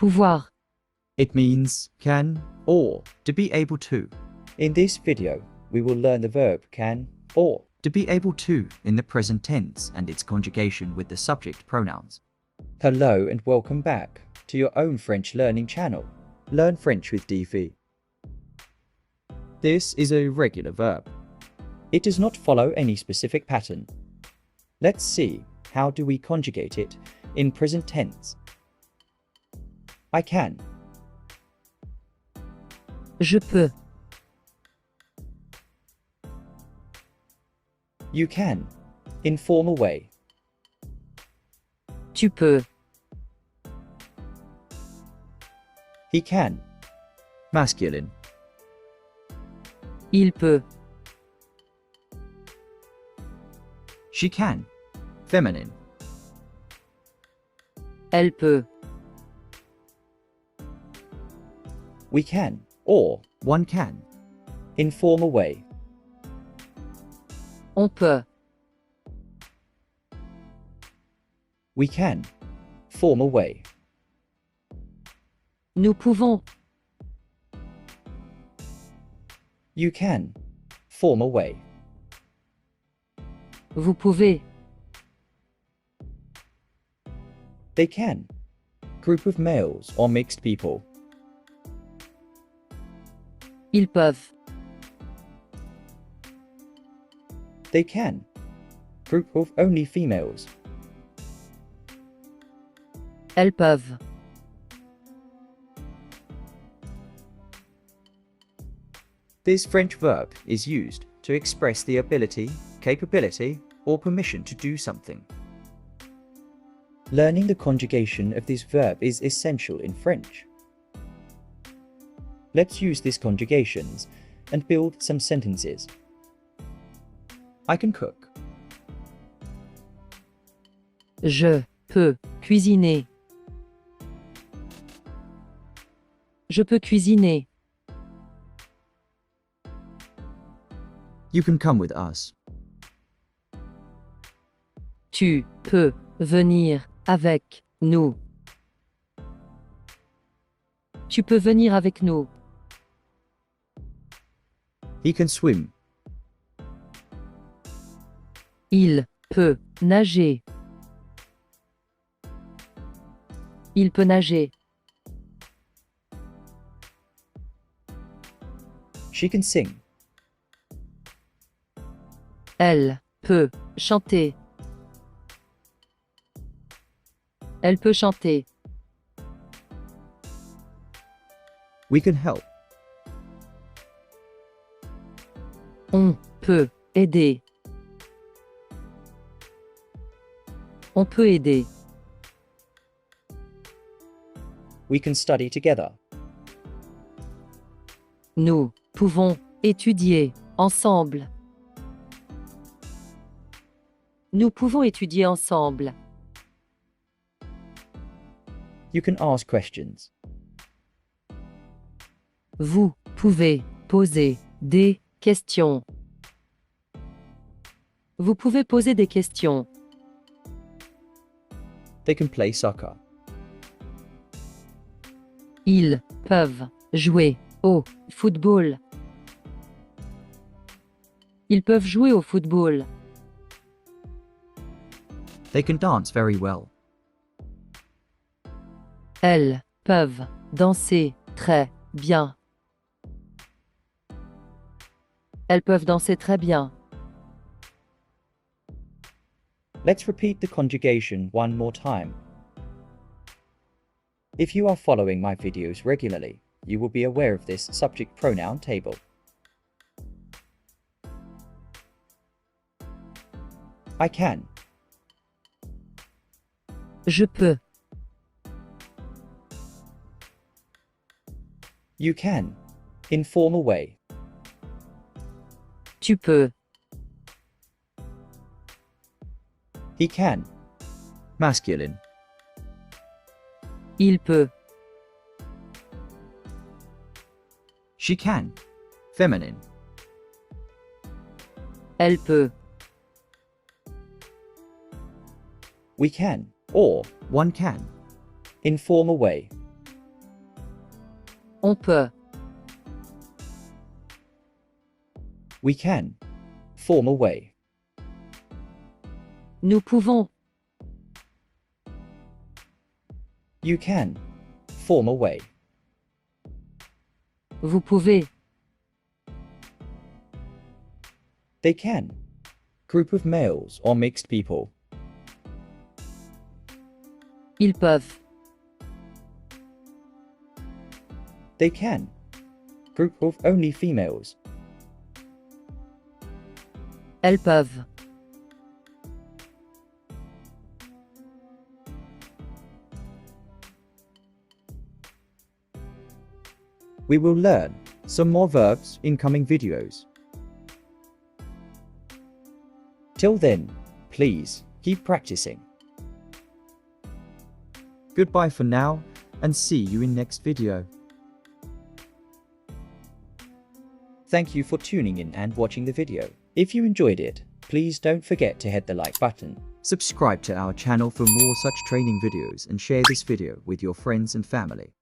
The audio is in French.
Pouvoir. It means can or to be able to. In this video, we will learn the verb can or. To be able to in the present tense and its conjugation with the subject pronouns. Hello and welcome back to your own French learning channel. Learn French with Di.Vi. This is a regular verb. It does not follow any specific pattern. Let's see how do we conjugate it in present tense. I can. Je peux. You can. Informal way. Tu peux. He can. Masculine. Il peut. She can. Feminine. Elle peut. We can. Or. One can. Informal way. On peut. We can. Formal way. Nous pouvons. You can. Formal way. Vous pouvez. They can. Group of males or mixed people. Ils peuvent. They can. Group of only females. Elles peuvent. This French verb is used to express the ability, capability, or permission to do something. Learning the conjugation of this verb is essential in French. Let's use these conjugations and build some sentences. I can cook. Je peux cuisiner. Je peux cuisiner. You can come with us. Tu peux venir avec nous. Tu peux venir avec nous. He can swim. Il peut nager. Il peut nager. She can sing. Elle peut chanter. Elle peut chanter. We can help. On peut aider. On peut aider. We can study together. Nous pouvons étudier ensemble. Nous pouvons étudier ensemble. You can ask questions. Vous pouvez poser des questions. Vous pouvez poser des questions. They can play soccer. Ils peuvent jouer au football. Ils peuvent jouer au football. They can dance very well. Elles peuvent danser très bien. Elles peuvent danser très bien. Let's repeat the conjugation one more time. If you are following my videos regularly, you will be aware of this subject pronoun table. I can. Je peux. You can. Informal way. Tu peux. He can. Masculine. Il peut. She can. Feminine. Elle peut. We can. Or One can. informal way. On peut. We can. Formal way. Nous pouvons. You can. Formal way. Vous pouvez. They can. Group of males or mixed people. Ils peuvent. They can. Group of only females. Elles peuvent. We will learn some more verbs in coming videos. Till then, please keep practicing. Goodbye for now, and see you in next video. Thank you for tuning in and watching the video. If you enjoyed it, please don't forget to hit the like button. Subscribe to our channel for more such training videos and share this video with your friends and family.